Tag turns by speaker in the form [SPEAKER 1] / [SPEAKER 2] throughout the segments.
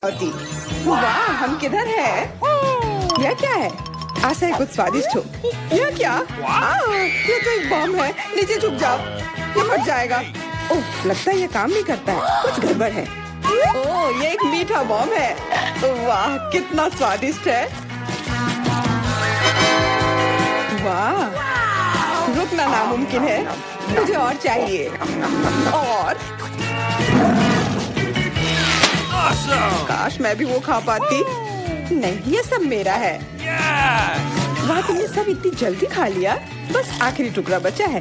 [SPEAKER 1] वाह, हम किधर है? यह क्या है? आशा है कुछ स्वादिष्ट हो। यह क्या? ये तो एक बम है। नीचे झुक जाओ, ये फट जाएगा। ओह, लगता है ये काम नहीं करता है। कुछ गड़बड़ है। ओह, ये एक मीठा बम है। वाह, कितना स्वादिष्ट है। वाह, रुकना नामुमकिन है। मुझे और चाहिए। और काश मैं भी वो खा पाती। नहीं, ये सब मेरा है। वाह, तुमने सब इतनी जल्दी खा लिया। बस आखिरी टुकड़ा बचा है।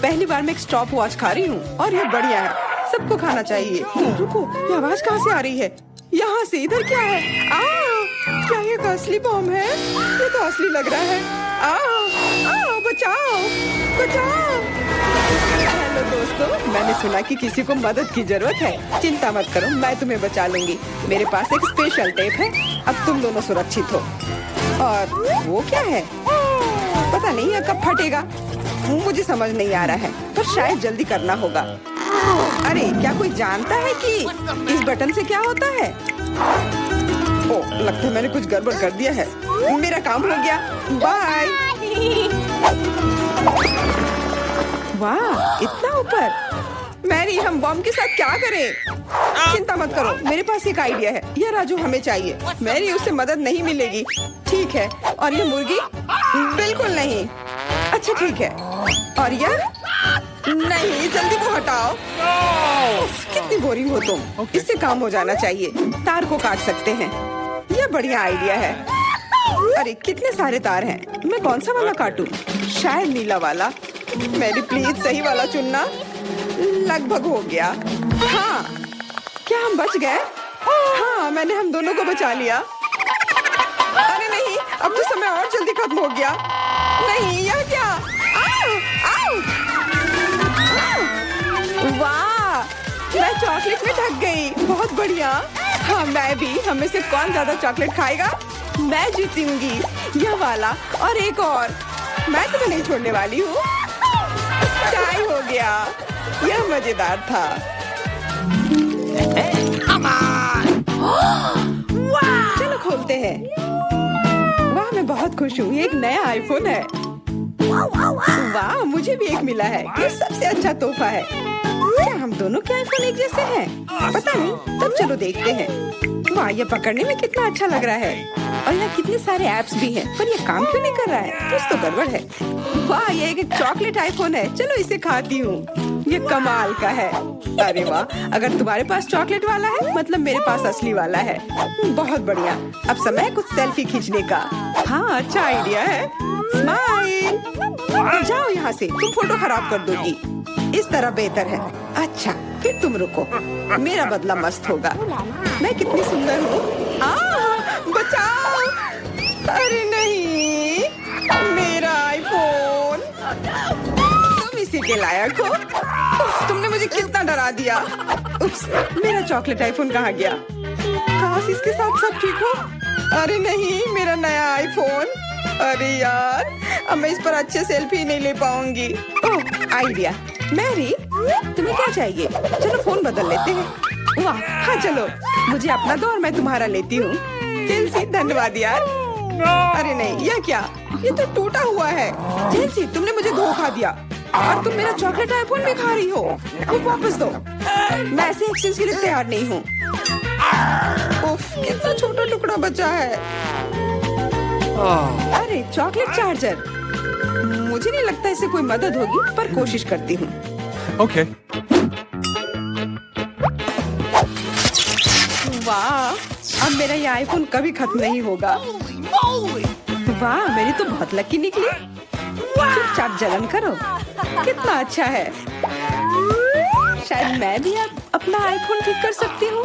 [SPEAKER 1] पहली बार मैं एक स्टॉप वॉच खा रही हूँ और ये बढ़िया है। सबको खाना चाहिए। रुको, ये आवाज कहाँ से आ रही है? यहाँ से। इधर क्या है? क्या ये असली बम है? ये तो असली लग रहा है। बचाओ, बचाओ। हेलो दोस्तों, मैंने सुना कि किसी को मदद की जरूरत है। चिंता मत करो, मैं तुम्हें बचा लूंगी। मेरे पास एक स्पेशल टेप है। अब तुम दोनों सुरक्षित हो। और वो क्या है? पता नहीं है कब फटेगा। मुझे समझ नहीं आ रहा है, पर शायद जल्दी करना होगा। अरे, क्या कोई जानता है कि इस बटन से क्या होता है? ओह, लगता है मैंने कुछ गड़बड़ कर दिया है। मेरा काम हो गया। बाय। वाह, इतना ऊपर। मैरी, हम बम के साथ क्या करें? चिंता मत करो, मेरे पास एक आइडिया है। यह राजू हमें चाहिए। मैरी, उससे मदद नहीं मिलेगी। ठीक है। और ये मुर्गी? बिल्कुल नहीं। अच्छा, ठीक है। और यह? नहीं, जल्दी वो हटाओ। कितनी बोरिंग हो तुम। इससे काम हो जाना चाहिए। तार को काट सकते हैं। यह बढ़िया आइडिया है। अरे, कितने सारे तार हैं। मैं कौन सा वाला काटूं? शायद नीला वाला। मेरी प्लीज सही वाला चुनना। लगभग हो गया। हाँ, क्या हम बच गए? हाँ, मैंने हम दोनों को बचा लिया। अरे नहीं, अब तो समय और जल्दी खत्म हो गया। नहीं, यह क्या? आओ! वाह, मैं चॉकलेट में ढक गई। बहुत बढ़िया। हाँ, मैं भी। हम में से कौन ज्यादा चॉकलेट खाएगा? मैं जीतूंगी। यह वाला और एक और। मैं तुम्हें नहीं छोड़ने वाली हूँ। टाई हो गया। यह मजेदार था। चलो खोलते हैं। वाह, मैं बहुत खुश हूँ। ये एक नया आईफोन है। वाह, मुझे भी एक मिला है। ये सबसे अच्छा तोहफा है। क्या हम दोनों के आईफोन एक जैसे हैं? पता नहीं, तब चलो देखते हैं। वाह, ये पकड़ने में कितना अच्छा लग रहा है। और यहाँ कितने सारे ऐप्स भी हैं, पर ये काम क्यों नहीं कर रहा है? कुछ तो गड़बड़ है। वाह, ये एक चॉकलेट आईफोन है। चलो इसे खाती हूँ। ये कमाल का है। अरे वाह, अगर तुम्हारे पास चॉकलेट वाला है, मतलब मेरे पास असली वाला है। बहुत बढ़िया। अब समय है कुछ सेल्फी खींचने का। हाँ, अच्छा आइडिया है। स्माइल। जाओ यहाँ से, तुम फोटो खराब कर दोगी। इस तरह बेहतर है। अच्छा, फिर तुम रुको। मेरा बदला मस्त होगा। मैं कितनी सुंदर हूँ। बचाओ! अरे नहीं, मेरा आईफोन। तुम इसी के लायक हो। तुमने मुझे कितना डरा दिया। उप्स, मेरा चॉकलेट आईफोन कहाँ गया? काश इसके साथ सब ठीक हो। अरे नहीं, मेरा नया आईफोन। अरे यार, अब मैं इस पर अच्छे सेल्फी नहीं ले पाऊंगी। ओह, आइडिया। मैरी, तुम्हें क्या चाहिए? चलो फोन बदल लेते हैं। वाह, हाँ चलो। मुझे अपना दो और मैं तुम्हारा लेती हूँ। जेलसी, धन्यवाद यार। अरे नहीं, यह क्या? ये तो टूटा हुआ है। जेलसी, तुमने मुझे धोखा दिया और तुम मेरा चॉकलेट आईफोन भी खा रही हो। वो वापस दो। मैं ऐसे एक्सचेंज के लिए तैयार नहीं हूँ। उफ, कितना छोटा टुकड़ा बचा है। अरे, चॉकलेट चार्जर। मुझे नहीं लगता इससे कोई मदद होगी, पर कोशिश करती हूँ।
[SPEAKER 2] Okay.
[SPEAKER 1] वाह, अब मेरा ये आईफोन कभी खत्म नहीं होगा। वाह, मेरी तो बहुत लकी निकली। चुपचाप जलन करो। कितना अच्छा है। शायद मैं भी अब अपना आईफोन ठीक कर सकती हूँ।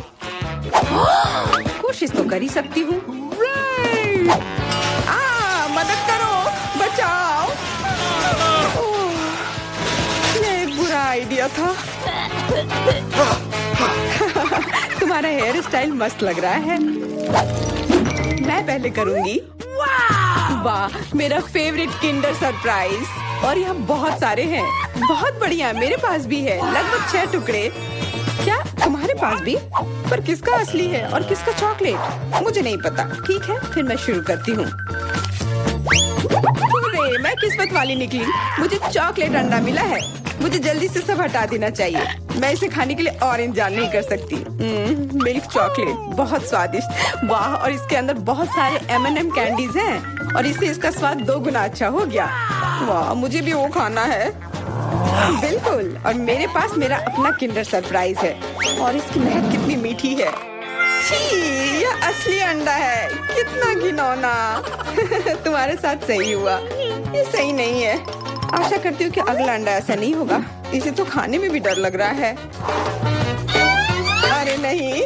[SPEAKER 1] कोशिश तो कर ही सकती हूँ। मदद करो, बचाओ। ये एक बुरा आइडिया था। तुम्हारा हेयर स्टाइल मस्त लग रहा है। मैं पहले करूंगी। वाह, मेरा फेवरेट किंडर सरप्राइज। और यहाँ बहुत सारे हैं। बहुत बढ़िया, मेरे पास भी है। लगभग 6 टुकड़े। क्या तुम्हारे पास भी? पर किसका असली है और किसका चॉकलेट? मुझे नहीं पता। ठीक है, फिर मैं शुरू करती हूँ। अरे, मैं किस्मत वाली निकली। मुझे चॉकलेट अंडा मिला है। मुझे जल्दी से सब हटा देना चाहिए। मैं इसे खाने के लिए और इंतजार नहीं कर सकती। मिल्क चॉकलेट बहुत स्वादिष्ट। वाह, और इसके अंदर बहुत सारे M&M कैंडीज हैं और इससे इसका स्वाद 2 गुना अच्छा हो गया। वाह, मुझे भी वो खाना है। बिल्कुल, और मेरे पास मेरा अपना किंडर सरप्राइज है और इसकी महक कितनी मीठी है। छी, यह असली अंडा है। कितना घिनौना। तुम्हारे साथ सही हुआ। ये सही नहीं है। आशा करती हूँ कि अगला अंडा ऐसा नहीं होगा। इसे तो खाने में भी डर लग रहा है। अरे नहीं,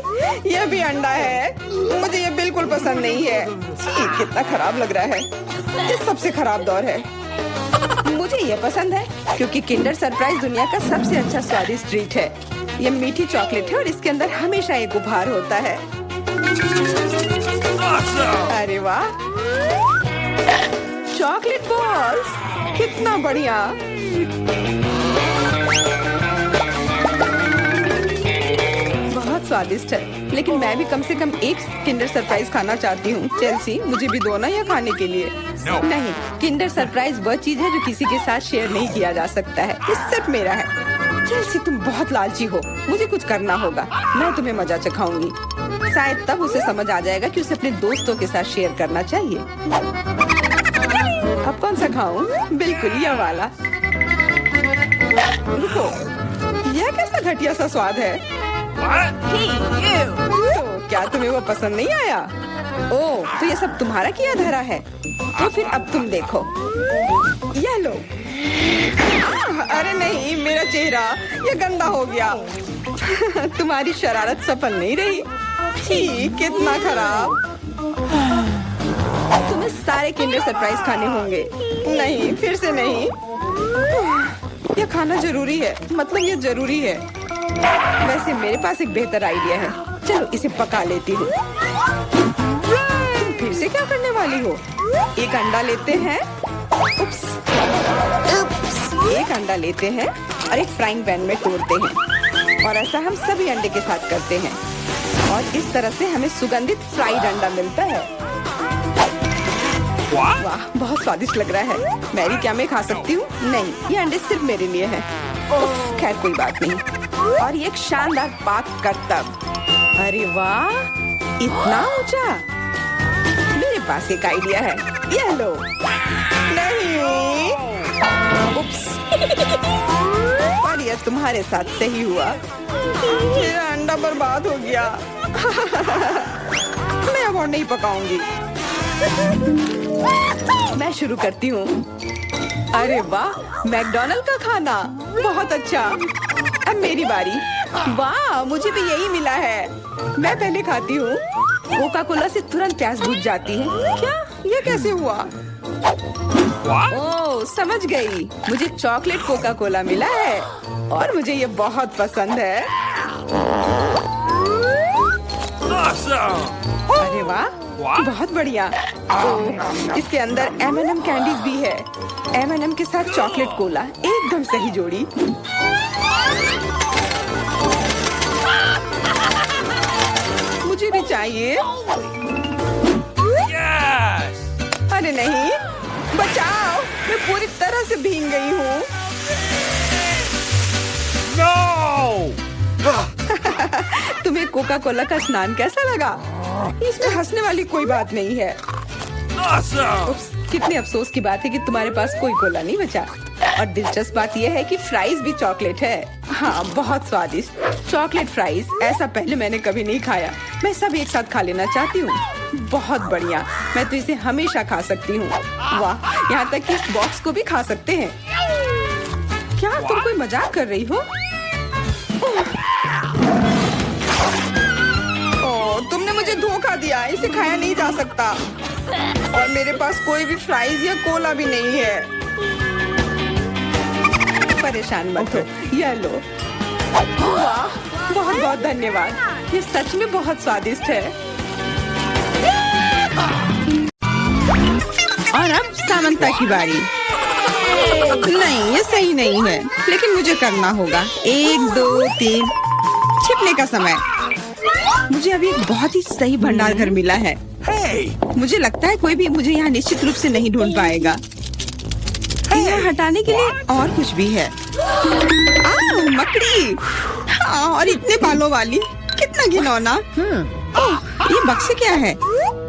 [SPEAKER 1] यह भी अंडा है। मुझे ये बिल्कुल पसंद नहीं है। छी, कितना खराब लग रहा है। ये सबसे खराब दौर है। मुझे ये पसंद है क्योंकि किंडर सरप्राइज दुनिया का सबसे अच्छा स्वादिष्ट ट्रीट है। ये मीठी चॉकलेट है और इसके अंदर हमेशा एक उपहार होता है। अरे वाह, चॉकलेट बॉल्स, कितना बढ़िया। बहुत स्वादिष्ट है, लेकिन मैं भी कम से कम एक किंडर सरप्राइज खाना चाहती हूँ। चेल्सी, मुझे भी दो ना यह खाने के लिए। नहीं, किंडर सरप्राइज वह चीज है जो किसी के साथ शेयर नहीं किया जा सकता है। ये सिर्फ मेरा है। चेल्सी, तुम बहुत लालची हो। मुझे कुछ करना होगा। मैं तुम्हें मजा चखाऊंगी। शायद तब उसे समझ आ जाएगा कि उसे अपने दोस्तों के साथ शेयर करना चाहिए। अब कौन सा खाऊं? बिल्कुल यह वाला। रुको, यह कैसा घटिया सा स्वाद है। तो क्या तुम्हें वो पसंद नहीं आया? ओह, तो ये सब तुम्हारा किया धरा है। तो फिर अब तुम देखो, यह लो। अरे नहीं, मेरा चेहरा ये गंदा हो गया। तुम्हारी शरारत सफल नहीं रही। छी, कितना खराब। तुम्हें सारे किंडर सरप्राइज खाने होंगे। नहीं, फिर से नहीं। यह खाना जरूरी है। मतलब ये जरूरी है। वैसे मेरे पास एक बेहतर आइडिया है। चलो इसे पका लेती हूँ। तुम फिर से क्या करने वाली हो? एक अंडा लेते हैं। उप्स, एक अंडा लेते हैं और एक फ्राइंग पैन में तोड़ते हैं और ऐसा हम सभी अंडे के साथ करते हैं और इस तरह से हमें सुगंधित फ्राइड अंडा मिलता है। वाह, बहुत स्वादिष्ट लग रहा है। मैरी, क्या मैं खा सकती हूँ? नहीं, ये अंडे सिर्फ मेरे लिए हैं। खैर कोई बात नहीं। और ये एक शानदार पाक करतब। अरे वाह, इतना ऊंचा। मेरे पास एक आइडिया है। ये लो। नहीं, उप्स। पर यह तुम्हारे साथ सही हुआ। मेरा अंडा बर्बाद हो गया। मैं अब और नहीं पकाऊंगी। मैं शुरू करती हूँ। अरे वाह, मैकडॉनल्ड का खाना बहुत अच्छा। अब मेरी बारी। वाह, मुझे भी यही मिला है। मैं पहले खाती हूँ। कोका कोला से तुरंत प्यास बुझ जाती है। क्या? ये कैसे हुआ? ओह, समझ गई। मुझे चॉकलेट कोका कोला मिला है और मुझे ये बहुत पसंद है। अरे वाह, बहुत बढ़िया। ओह, इसके अंदर M&M कैंडीज भी है। M&M के साथ चॉकलेट कोला, एकदम सही जोड़ी। मुझे भी चाहिए। अरे नहीं, बचाओ, मैं पूरी तरह से भीग गई हूँ। तुम्हें कोका कोला का स्नान कैसा लगा? इसमें हंसने वाली कोई बात नहीं है। उप्स, कितने अफसोस की बात है कि तुम्हारे पास कोई कोला नहीं बचा। और दिलचस्प बात यह है कि फ्राइज भी चॉकलेट है। हाँ, बहुत स्वादिष्ट चॉकलेट फ्राइज। ऐसा पहले मैंने कभी नहीं खाया। मैं सब एक साथ खा लेना चाहती हूँ। बहुत बढ़िया, मैं तो इसे हमेशा खा सकती हूँ। वाह, यहाँ तक कि इस बॉक्स को भी खा सकते हैं। क्या तुम कोई मजाक कर रही हो? ओह, तुमने मुझे धोखा दिया। इसे खाया नहीं जा सकता और मेरे पास कोई भी फ्राइज या कोला भी नहीं है। परेशान मत हो, यह लो। वाह, बहुत बहुत धन्यवाद। ये सच में बहुत स्वादिष्ट है। और अब सामंता की बारी। नहीं, ये सही नहीं है, लेकिन मुझे करना होगा। 1 2 3। छी, छिपने का समय। मुझे अभी एक बहुत ही सही भंडार घर मिला है। मुझे लगता है कोई भी मुझे यहाँ निश्चित रूप से नहीं ढूंढ पाएगा। यहाँ हटाने के लिए और कुछ भी है। मकड़ी। हाँ, और इतने बालों वाली, कितना घिनौना। ओह, ये बक्से क्या है?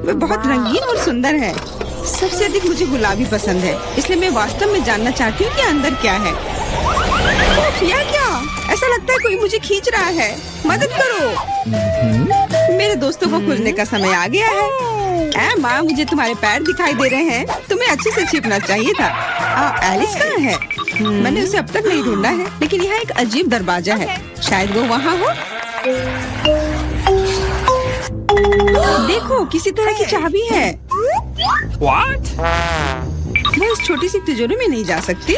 [SPEAKER 1] वे बहुत रंगीन और सुंदर है। सबसे अधिक मुझे गुलाबी पसंद है, इसलिए मैं वास्तव में जानना चाहती हूँ कि अंदर क्या है। यह क्या? ऐसा लगता है कोई मुझे खींच रहा है। मदद करो। मेरे दोस्तों को खोजने का समय आ गया है। माँ, मुझे तुम्हारे पैर दिखाई दे रहे हैं। तुम्हें अच्छे से छिपना चाहिए था। एलिस कहाँ है? मैंने उसे अब तक नहीं ढूंढा है, लेकिन यहाँ एक अजीब दरवाजा है। शायद वो वहाँ हो। देखो, किसी तरह की चाबी है।
[SPEAKER 2] What?
[SPEAKER 1] मैं इस छोटी सी तिजोरी में नहीं जा सकती।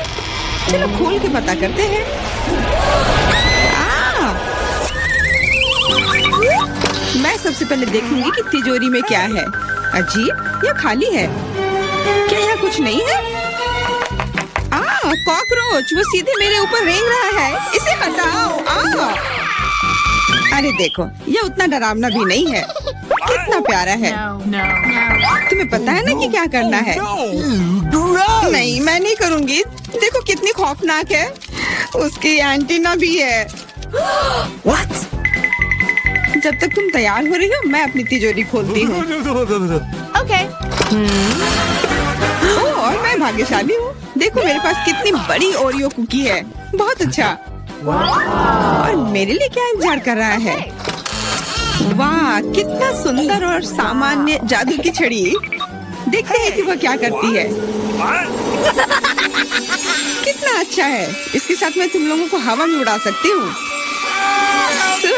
[SPEAKER 1] चलो खोल के पता करते हैं। मैं सबसे पहले देखूंगी कि तिजोरी में क्या है। अजीब, यह खाली है। क्या यहाँ कुछ नहीं है? कॉकरोच, वो सीधे मेरे ऊपर रेंग रहा है। इसे हटाओ। अरे देखो, यह उतना डरावना भी नहीं है। कितना प्यारा है। तुम्हें पता है ना कि क्या करना है? नहीं, मैं नहीं करूँगी। देखो कितनी खौफनाक है। उसकी एंटीना भी है।
[SPEAKER 2] What?
[SPEAKER 1] जब तक तुम तैयार हो रही हो, मैं अपनी तिजोरी खोलती हूँ।
[SPEAKER 3] Okay.
[SPEAKER 1] और मैं भाग्यशाली हूँ। देखो मेरे पास कितनी बड़ी ओरियो कुकी है। बहुत अच्छा। और मेरे लिए क्या इंतजार कर रहा है? वाह, कितना सुंदर और सामान्य जादू की छड़ी। देखते हैं कि वह क्या करती है। कितना अच्छा है। इसके साथ मैं तुम लोगों को हवा में उड़ा सकती हूँ।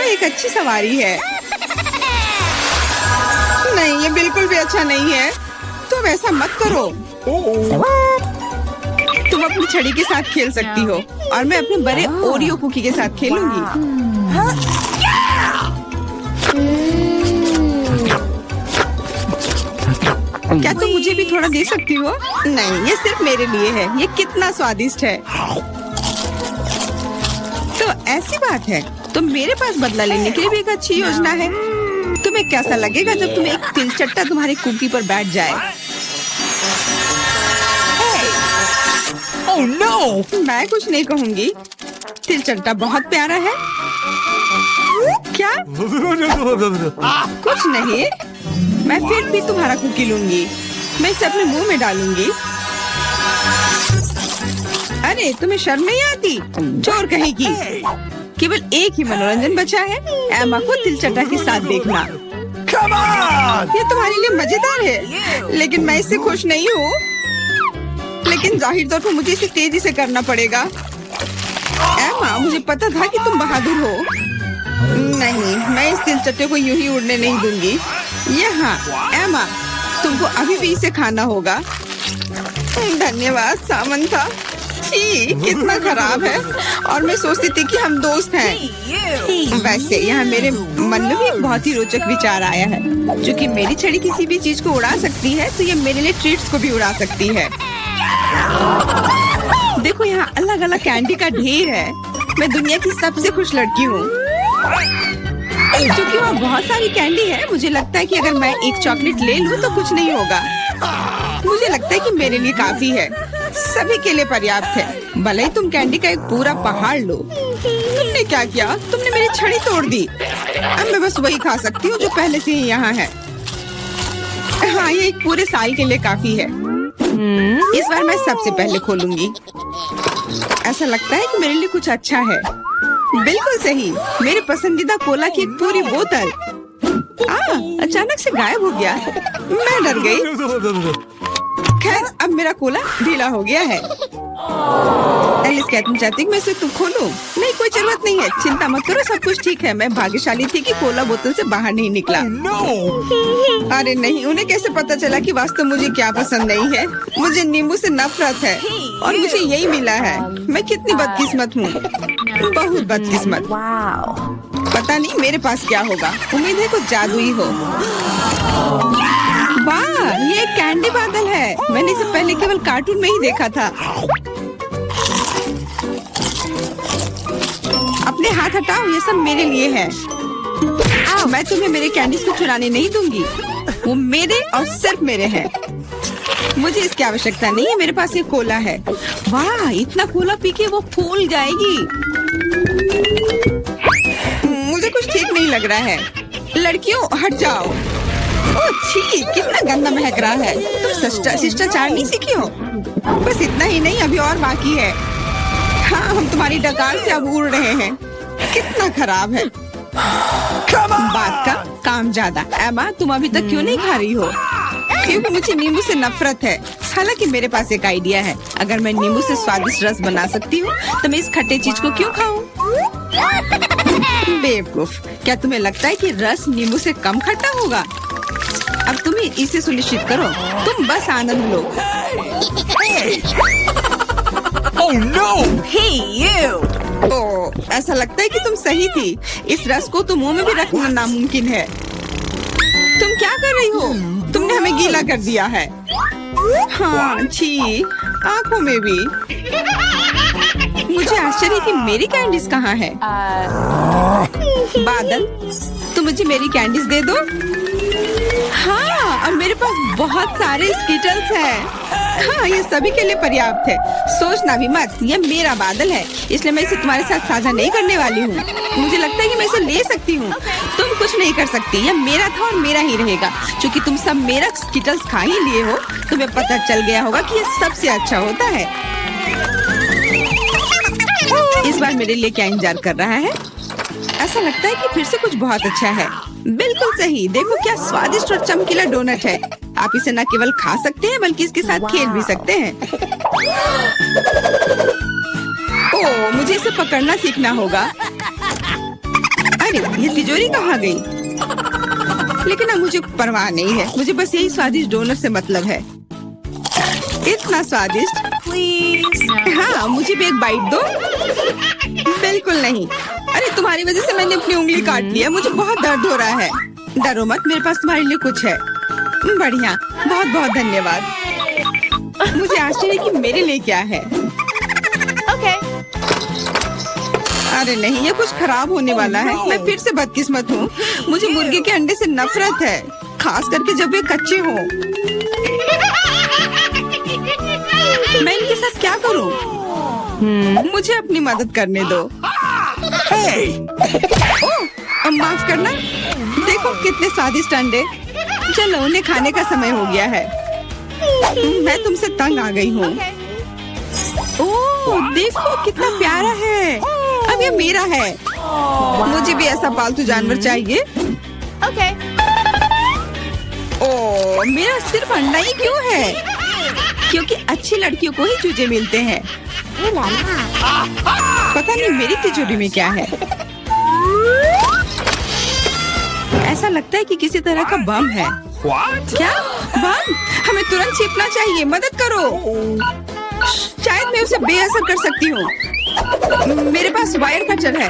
[SPEAKER 1] एक अच्छी सवारी है। नहीं, ये बिल्कुल भी अच्छा नहीं है। तुम ऐसा मत करो। तुम अपनी छड़ी के साथ खेल सकती हो और मैं अपने बड़े ओरियो कुकी के साथ खेलूंगी। क्या तुम मुझे भी थोड़ा दे सकती हो? नहीं, ये सिर्फ मेरे लिए है। ये कितना स्वादिष्ट है। तो ऐसी बात है, तो मेरे पास बदला लेने के लिए भी एक अच्छी योजना है। तुम्हें कैसा लगेगा जब तुम एक तिलचट्टा तुम्हारी कुकी पर बैठ जाए?
[SPEAKER 2] Oh no!
[SPEAKER 1] मैं कुछ नहीं कहूँगी। तिलचट्टा बहुत प्यारा है। क्या? कुछ नहीं। मैं फिर भी तुम्हारा कुकी लूंगी। मैं इसे अपने मुंह में डालूंगी। अरे, तुम्हें शर्म नहीं आती? चोर कहेगी। केवल एक ही मनोरंजन बचा है, एमा को तिलचट्टा के साथ देखना।
[SPEAKER 2] Come on!
[SPEAKER 1] ये तुम्हारे लिए मजेदार है, लेकिन मैं इससे खुश नहीं हूँ। लेकिन जाहिर तौर पर मुझे इसे तेजी से करना पड़ेगा। एमा, मुझे पता था कि तुम बहादुर हो। नहीं, मैं इस तिलचट्टे को यूं ही उड़ने नहीं दूंगी। यहाँ, एमा, तुमको अभी भी इसे खाना होगा। धन्यवाद सामंथा। छी, कितना खराब है। और मैं सोचती थी कि हम दोस्त हैं। वैसे यहाँ मेरे मन में भी एक बहुत ही रोचक विचार आया है। जो कि मेरी छड़ी किसी भी चीज को उड़ा सकती है, तो ये मेरे लिए ट्रीट्स को भी उड़ा सकती है। देखो, यहाँ अलग अलग कैंडी का ढेर है। मैं दुनिया की सबसे खुश लड़की हूँ। क्योंकि वहाँ बहुत सारी कैंडी है, मुझे लगता है कि अगर मैं एक चॉकलेट ले लूँ तो कुछ नहीं होगा। मुझे लगता है कि मेरे लिए काफी है। सभी के लिए पर्याप्त है। भले ही तुम कैंडी का एक पूरा पहाड़ लो। तुमने क्या किया? तुमने मेरी छड़ी तोड़ दी। अब मैं बस वही खा सकती हूँ जो पहले से ही यहाँ है। हाँ, ये एक पूरे साल के लिए काफी है। इस बार मैं सबसे पहले खोलूंगी। ऐसा लगता है कि मेरे लिए कुछ अच्छा है। बिल्कुल सही, मेरे पसंदीदा कोला की एक पूरी बोतल। अचानक से गायब हो गया। मैं डर गई। खैर, अब मेरा कोला ढीला हो गया है। एलिस, क्या तुम चाहती मैं इसे खोलूं? नहीं, कोई जरूरत नहीं है। चिंता मत करो, सब कुछ ठीक है। मैं भाग्यशाली थी कि कोला बोतल से बाहर नहीं निकला। अरे नहीं, उन्हें कैसे पता चला कि वास्तव मुझे क्या पसंद नहीं है? मुझे नींबू से नफरत है और मुझे यही मिला है। मैं कितनी बदकिस्मत हूँ, बहुत बदकिस्मत। पता नहीं मेरे पास क्या होगा। उम्मीद है कुछ जादुई हो। वाह, ये एक कैंडी बादल है। मैंने इसे पहले केवल कार्टून में ही देखा था। अपने हाथ हटाओ, ये सब मेरे लिए है। मैं तुम्हें मेरे कैंडीज को चुराने नहीं दूंगी। वो मेरे और सिर्फ मेरे हैं। मुझे इसकी आवश्यकता नहीं है। मेरे पास ये कोला है। वाह, इतना कोला पी के वो फूल जाएगी। मुझे कुछ ठीक नहीं लग रहा है। लड़कियों हट जाओ। ओह छी, कितना गंदा महक रहा है। तुम शिष्टाचार नहीं सीखी हो? बस इतना ही नहीं, अभी और बाकी है। हाँ, हम तुम्हारी डकार से अब उड़ रहे हैं। कितना खराब है।
[SPEAKER 2] Come on!
[SPEAKER 1] बात का काम ज्यादा। एमा, तुम अभी तक क्यों नहीं खा रही हो? क्योंकि मुझे नींबू से नफरत है। हालांकि मेरे पास एक आइडिया है। अगर मैं नींबू से स्वादिष्ट रस बना सकती हूँ तो मैं इस खट्टे चीज को क्यों खाऊं? बेवकूफ, क्या तुम्हें लगता है कि रस नींबू से कम खट्टा होगा? अब तुम इसे सुनिश्चित करो। तुम बस आनंद लो।
[SPEAKER 2] Oh no!
[SPEAKER 1] Hey you! ओह, ऐसा लगता है कि तुम सही थी। इस रस को तो मुंह में भी रखना नामुमकिन है। तुम क्या कर रही हो? तुमने हमें गीला कर दिया है। हाँ, छी, आंखों में भी। मुझे आश्चर्य कि मेरी कैंडीज कहाँ है? बादल, तुम मुझे मेरी कैंडीज दे दो। हाँ, और मेरे पास बहुत सारे स्कीटल्स हैं। हाँ, ये सभी के लिए पर्याप्त है। सोचना भी मत, ये मेरा बादल है, इसलिए मैं इसे तुम्हारे साथ साझा नहीं करने वाली हूँ। मुझे लगता है कि मैं इसे ले सकती हूँ। तुम कुछ नहीं कर सकती। ये मेरा था और मेरा ही रहेगा। क्योंकि तुम सब मेरा स्कीटल्स खा ही लिए हो, तुम्हें पता चल गया होगा कि ये सबसे अच्छा होता है। इस बार मेरे लिए क्या इंतजार कर रहा है? ऐसा लगता है कि फिर से कुछ बहुत अच्छा है। बिल्कुल सही। देखो क्या स्वादिष्ट और चमकीला डोनट है। आप इसे न केवल खा सकते हैं बल्कि इसके साथ खेल भी सकते हैं। ओह, मुझे इसे पकड़ना सीखना होगा। अरे, ये तिजोरी कहाँ गई? लेकिन अब मुझे परवाह नहीं है। मुझे बस यही स्वादिष्ट डोनट से मतलब है। इतना स्वादिष्ट। प्लीज। हाँ, मुझे भी एक बाइट दो। बिल्कुल नहीं। अरे, तुम्हारी वजह से मैंने अपनी उंगली काट लिया। मुझे बहुत दर्द हो रहा है। डरो मत, मेरे पास तुम्हारे लिए कुछ है। बढ़िया, बहुत बहुत धन्यवाद। मुझे आश्चर्य कि मेरे लिए क्या है।
[SPEAKER 3] Okay.
[SPEAKER 1] अरे नहीं, ये कुछ खराब होने वाला है। मैं फिर से बदकिस्मत हूँ। मुझे मुर्गे के अंडे से नफरत है, खास करके जब वे कच्चे हों। मैं इनके साथ क्या करूँ? मुझे अपनी मदद करने दो।
[SPEAKER 2] Hey!
[SPEAKER 1] ओह, माफ करना। देखो कितने स्वादिष्ट अंडे। चलो, उन्हें खाने का समय हो गया है। मैं तुमसे तंग आ गई हूँ। ओह, देखो कितना प्यारा है। अब ये मेरा है। मुझे भी ऐसा पालतू जानवर चाहिए।
[SPEAKER 3] Okay.
[SPEAKER 1] ओह, मेरा सिर्फ अंडा ही क्यों है? क्योंकि अच्छी लड़कियों को ही चूजे मिलते हैं। पता नहीं मेरी तिजोरी में क्या है। ऐसा लगता है कि किसी तरह का बम है।
[SPEAKER 2] What?
[SPEAKER 1] क्या बम? हमें तुरंत छिपना चाहिए। मदद करो। शायद मैं उसे बेअसर कर सकती हूँ। मेरे पास वायर कटर है।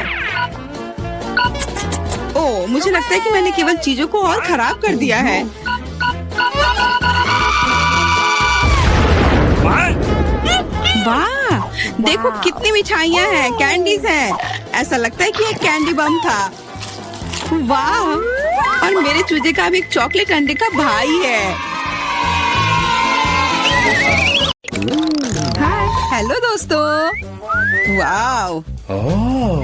[SPEAKER 1] ओह, मुझे लगता है कि मैंने केवल चीजों को और खराब कर दिया है।
[SPEAKER 2] What?
[SPEAKER 1] वाह, देखो कितनी मिठाइयाँ हैं, कैंडीज हैं। ऐसा लगता है कि एक कैंडी बम था। वाह, और मेरे चूजे का अब एक चॉकलेट अंडे का भाई है। हाय, हेलो दोस्तों। वाह,
[SPEAKER 2] Oh.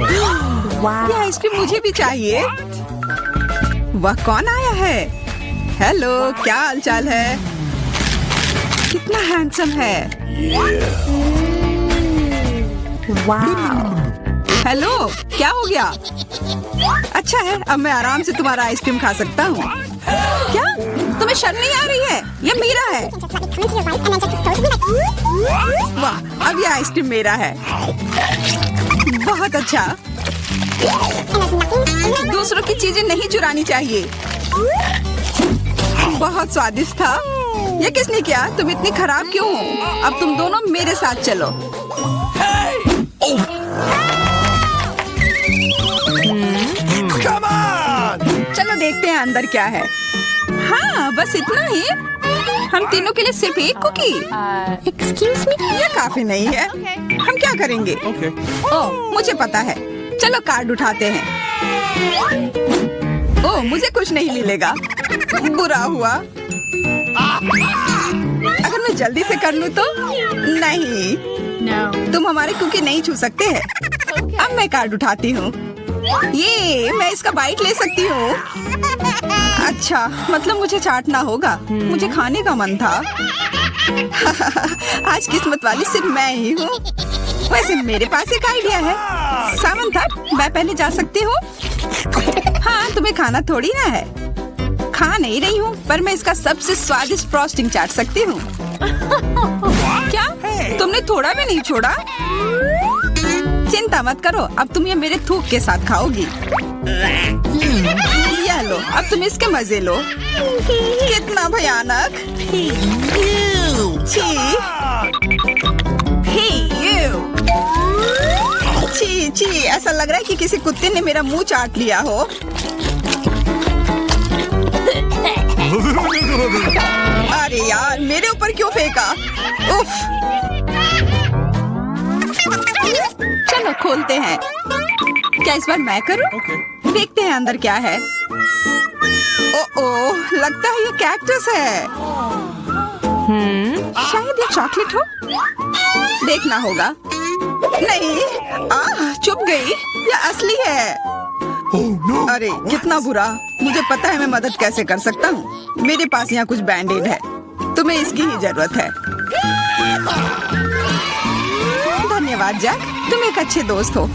[SPEAKER 1] ये आइसक्रीम मुझे भी चाहिए। वह कौन आया है? हेलो, क्या हालचाल है? कितना हैंडसम है। हेलो, क्या हो गया? अच्छा है, अब मैं आराम से तुम्हारा आइसक्रीम खा सकता हूँ। क्या तुम्हें शर्म नहीं आ रही है? ये मेरा है। वाह, अब ये आइसक्रीम मेरा है। बहुत अच्छा। दूसरों की चीजें नहीं चुरानी चाहिए। बहुत स्वादिष्ट था। ये किसने किया? तुम इतनी खराब क्यों हो? अब तुम दोनों मेरे साथ चलो।
[SPEAKER 2] Come on!
[SPEAKER 1] चलो देखते हैं अंदर क्या है। हाँ, बस इतना ही। हम तीनों के लिए सिर्फ एक कुकी।
[SPEAKER 3] Excuse me?
[SPEAKER 1] ये काफी नहीं है। हम क्या करेंगे?
[SPEAKER 2] Okay.
[SPEAKER 1] ओह, मुझे पता है। चलो कार्ड उठाते हैं। ओह, मुझे कुछ नहीं मिलेगा। बुरा हुआ। अगर मैं जल्दी से कर लूं तो? नहीं,
[SPEAKER 3] No.
[SPEAKER 1] तुम हमारे कुकी नहीं छू सकते हैं। अब मैं कार्ड उठाती हूँ। ये मैं इसका बाइट ले सकती हूँ। अच्छा, मतलब मुझे चाटना होगा। मुझे खाने का मन था। आज किस्मत वाली सिर्फ मैं ही हूँ। वैसे मेरे पास एक आइडिया है। सामंथा, मैं पहले जा सकती हूँ? हाँ, तुम्हें खाना थोड़ी ना है। खा नहीं रही हूँ, पर मैं इसका सबसे स्वादिष्ट फ्रॉस्टिंग चाट सकती हूँ। क्या? तुमने थोड़ा भी नहीं छोड़ा? चिंता मत करो, अब तुम ये मेरे थूक के साथ खाओगी। यह लो, अब तुम इसके मजे लो। कितना भयानक! छी! छी छी, ऐसा लग रहा है कि किसी कुत्ते ने मेरा मुंह चाट लिया हो। अरे यार, मेरे ऊपर क्यों फेंका? उफ! चलो खोलते हैं। क्या इस बार मैं करूं? देखते हैं अंदर क्या है। ओह, लगता है ये कैक्टस है। शायद ये चॉकलेट हो। देखना होगा। नहीं, चुप गई। ये असली है। अरे कितना बुरा। मुझे पता है मैं मदद कैसे कर सकता हूँ। मेरे पास यहाँ कुछ बैंडेड है। तुम्हें इसकी ही जरूरत है। धन्यवाद जैक, तुम एक अच्छे दोस्त हो।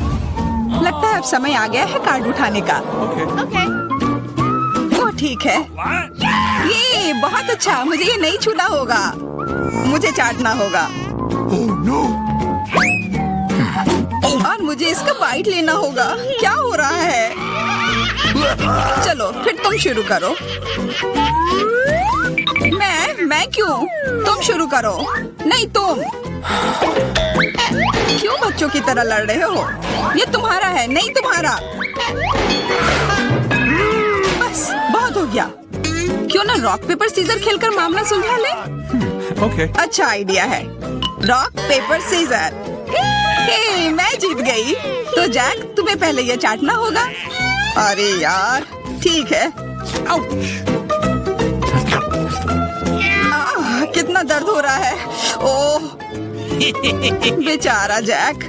[SPEAKER 1] लगता है अब समय आ गया है कार्ड उठाने का।
[SPEAKER 3] Okay.
[SPEAKER 1] ओह ठीक है। ये बहुत अच्छा। मुझे ये नहीं छूना होगा। मुझे चाटना होगा। और मुझे इसका बाइट लेना होगा। क्या हो रहा है? चलो फिर तुम शुरू करो। मैं क्यों? तुम शुरू करो। नहीं तुम। क्यों बच्चों की तरह लड़ रहे हो? ये तुम्हारा है, नहीं तुम्हारा। बस बहुत हो गया। क्यों ना रॉक पेपर सीजर खेलकर मामला सुलझा ले?
[SPEAKER 2] Okay.
[SPEAKER 1] अच्छा आइडिया है। Rock paper scissor. हे, मैं जीत गई। तो जैक, तुम्हें पहले ये चाटना होगा। अरे यार, ठीक है। कितना दर्द हो रहा है। ओह, बेचारा जैक।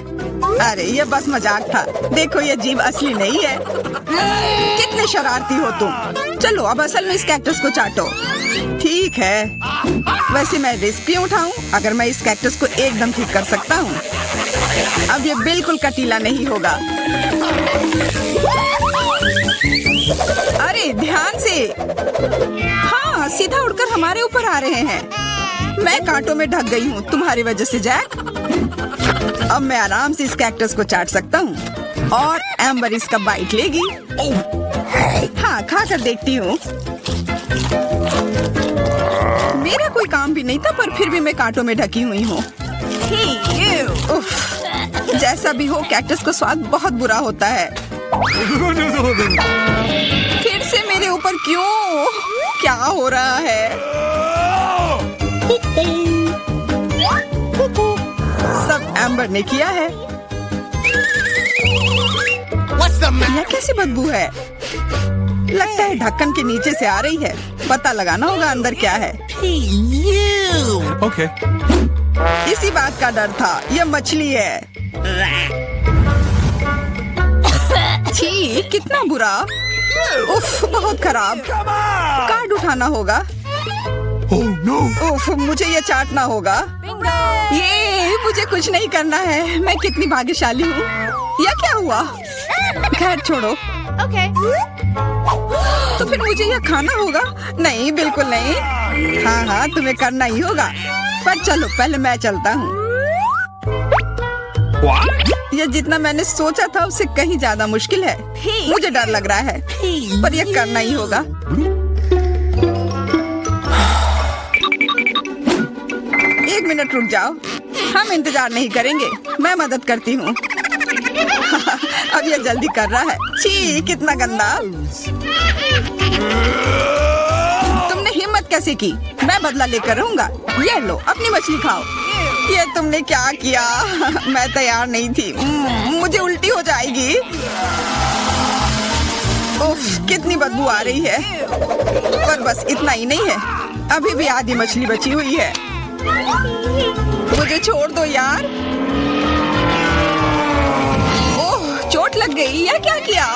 [SPEAKER 1] अरे ये बस मजाक था। देखो ये जीभ असली नहीं है। कितने शरारती हो तुम। चलो अब असल में इस कैक्टस को चाटो। ठीक है। वैसे मैं रिस्क क्यों उठाऊं अगर मैं इस कैक्टस को एकदम ठीक कर सकता हूँ। अब ये बिल्कुल कटीला नहीं होगा। अरे ध्यान से। हाँ, सीधा उड़कर हमारे ऊपर आ रहे हैं। मैं कांटों में ढक गई हूँ तुम्हारी वजह से जैक। अब मैं आराम से इस कैक्टस को चाट सकता हूँ और एम्बर इसका बाइट लेगी। हाँ, खा कर देखती हूँ। मेरा कोई काम भी नहीं था, पर फिर भी मैं कांटों में ढकी हुई हूँ। उफ, जैसा भी हो, कैक्टस का स्वाद बहुत बुरा होता है। फिर से मेरे ऊपर क्यों? क्या हो रहा है? सब एम्बर ने किया है। यह कैसी बदबू है? लगता है ढक्कन के नीचे से आ रही है। पता लगाना होगा अंदर क्या है।
[SPEAKER 2] Okay.
[SPEAKER 1] इसी बात का डर था। यह मछली है। छी, कितना बुरा। उफ, बहुत खराब। कार्ड उठाना होगा।
[SPEAKER 2] Oh no.
[SPEAKER 1] उफ, मुझे ये चाटना होगा। ये मुझे कुछ नहीं करना है। मैं कितनी भाग्यशाली हूँ। यह क्या हुआ? खैर छोड़ो।
[SPEAKER 3] Okay.
[SPEAKER 1] तो फिर मुझे यह खाना होगा? नहीं, बिल्कुल नहीं। हाँ, तुम्हें करना ही होगा। पर चलो पहले मैं चलता हूँ।
[SPEAKER 2] What?
[SPEAKER 1] यह जितना मैंने सोचा था उससे कहीं ज्यादा मुश्किल है। मुझे डर लग रहा है, पर यह करना ही होगा। एक मिनट रुक जाओ। हम इंतजार नहीं करेंगे। मैं मदद करती हूँ। अब यह जल्दी कर रहा है। छी, कितना गंदा। तुमने हिम्मत कैसे की? मैं बदला लेकर रहूंगा। ये लो, अपनी मछली खाओ। ये तुमने क्या किया? मैं तैयार नहीं थी। मुझे उल्टी हो जाएगी। उफ, कितनी बदबू आ रही है। पर बस इतना ही नहीं है, अभी भी आधी मछली बची हुई है। मुझे छोड़ दो यार। ओह, चोट लग गई या क्या किया?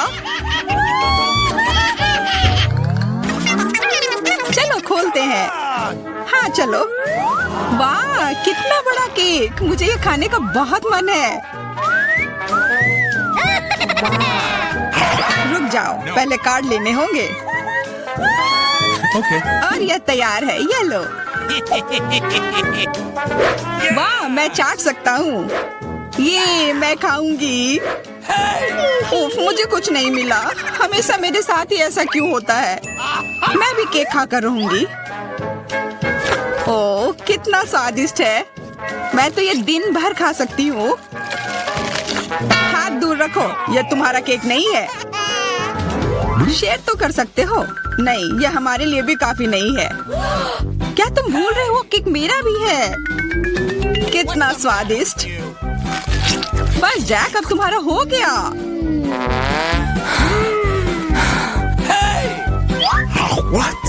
[SPEAKER 1] चलो खोलते हैं। हाँ चलो। वाह, कितना बड़ा केक। मुझे ये खाने का बहुत मन है। रुक जाओ, पहले कार्ड लेने होंगे।
[SPEAKER 2] Okay.
[SPEAKER 1] और ये तैयार है, ये लो। वाह, मैं चाट सकता हूँ। ये मैं खाऊंगी। उफ, मुझे कुछ नहीं मिला। हमेशा मेरे साथ ही ऐसा क्यों होता है? मैं भी केक खाकर रहूंगी। ओह, कितना स्वादिष्ट है। मैं तो ये दिन भर खा सकती हूँ। हाथ दूर रखो, ये तुम्हारा केक नहीं है। शेयर तो कर सकते हो। नहीं, ये हमारे लिए भी काफी नहीं है। क्या तुम भूल रहे हो, केक मेरा भी है। कितना स्वादिष्ट। बस जैक, अब तुम्हारा हो गया।
[SPEAKER 2] What?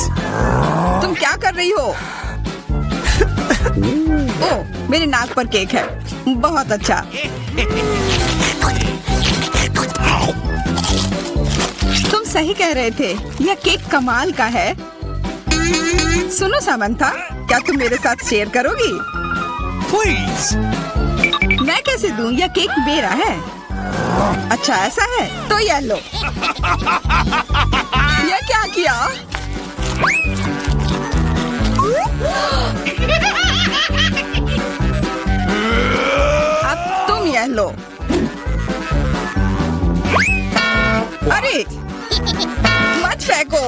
[SPEAKER 1] तुम क्या कर रही हो? ओह, मेरे नाक पर केक है। बहुत अच्छा। तुम सही कह रहे थे, यह केक कमाल का है। सुनो सामंथा, क्या तुम मेरे साथ शेयर करोगी?
[SPEAKER 2] Please.
[SPEAKER 1] मैं कैसे दूं? यह केक मेरा है। अच्छा ऐसा है, तो यह लो। यह क्या किया? अब तुम यह लो। अरे मत फेंको।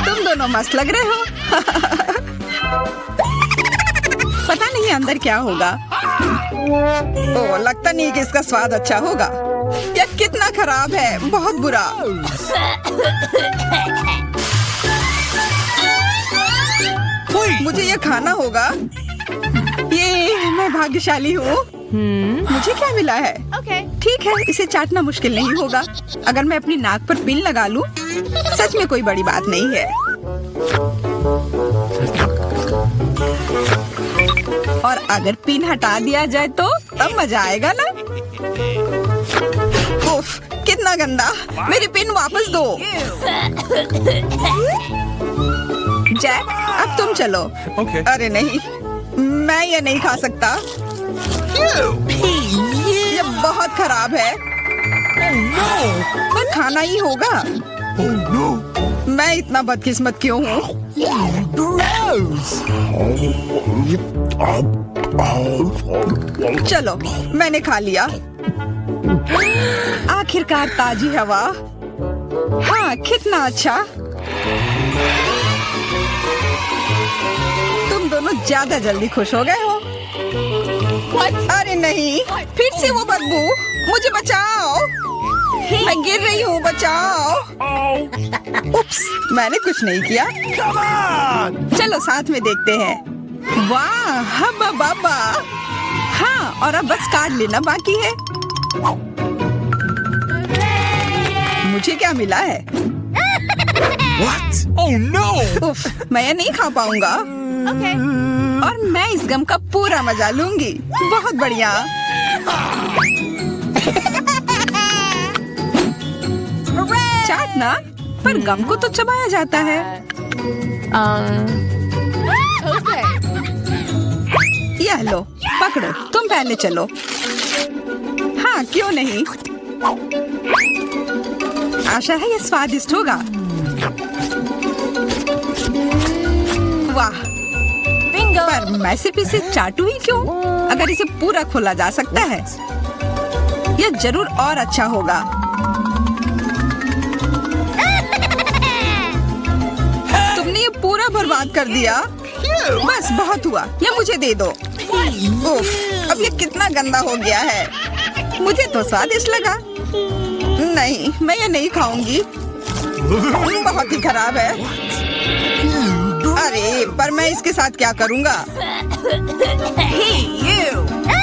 [SPEAKER 1] तुम दोनों मस्त लग रहे हो। पता नहीं अंदर क्या होगा। ओह, लगता नहीं कि इसका स्वाद अच्छा होगा। यह कितना खराब है, बहुत बुरा। मुझे यह खाना होगा। ये मैं भाग्यशाली हूँ। मुझे क्या मिला है?
[SPEAKER 3] Okay.
[SPEAKER 1] ठीक है, इसे चाटना मुश्किल नहीं होगा। अगर मैं अपनी नाक पर पिन लगा लूं, सच में कोई बड़ी बात नहीं है। और अगर पिन हटा दिया जाए तो तब मजा आएगा ना? उफ, कितना गंदा। मेरी पिन वापस दो। जैक, अब तुम चलो।
[SPEAKER 2] Okay.
[SPEAKER 1] अरे नहीं, मैं ये नहीं खा सकता। ये बहुत खराब है। पर खाना ही होगा।
[SPEAKER 2] Oh no.
[SPEAKER 1] मैं इतना बदकिस्मत क्यों हूँ? चलो, मैंने खा लिया। आखिरकार ताजी हवा। हाँ, कितना अच्छा। तुम दोनों ज्यादा जल्दी खुश हो गए हो। अरे नहीं, फिर से वो बदबू। मुझे बचाओ, मैं गिर रही हूँ, बचाओ। उप्स, मैंने कुछ नहीं किया।
[SPEAKER 2] Come on.
[SPEAKER 1] चलो साथ में देखते हैं। वाह, हब्बा बाबा। हाँ, और अब बस कार्ड लेना बाकी है। मुझे क्या मिला है?
[SPEAKER 2] What? Oh no.
[SPEAKER 1] उफ, मैं ये नहीं खा पाऊंगा।
[SPEAKER 3] Okay.
[SPEAKER 1] और मैं इस गम का पूरा मजा लूंगी। बहुत बढ़िया। चाटना, पर गम को तो चबाया जाता है।
[SPEAKER 3] Okay.
[SPEAKER 1] यह लो, पकड़ो, तुम पहले चलो। हाँ, क्यों नहीं? आशा है ये स्वादिष्ट होगा। वाह,
[SPEAKER 3] Bingo.
[SPEAKER 1] पर मैं सिर्फ इसे चाटू ही क्यों? अगर इसे पूरा खोला जा सकता है, यह जरूर और अच्छा होगा। तुमने ये पूरा बर्बाद कर दिया। बस बहुत हुआ, ये मुझे दे दो। उफ, अब ये कितना गंदा हो गया है। मुझे तो स्वादिष्ट लगा। नहीं, मैं ये नहीं खाऊंगी। बहुत ही खराब है। अरे पर मैं इसके साथ क्या करूँगा?
[SPEAKER 3] Hey, you!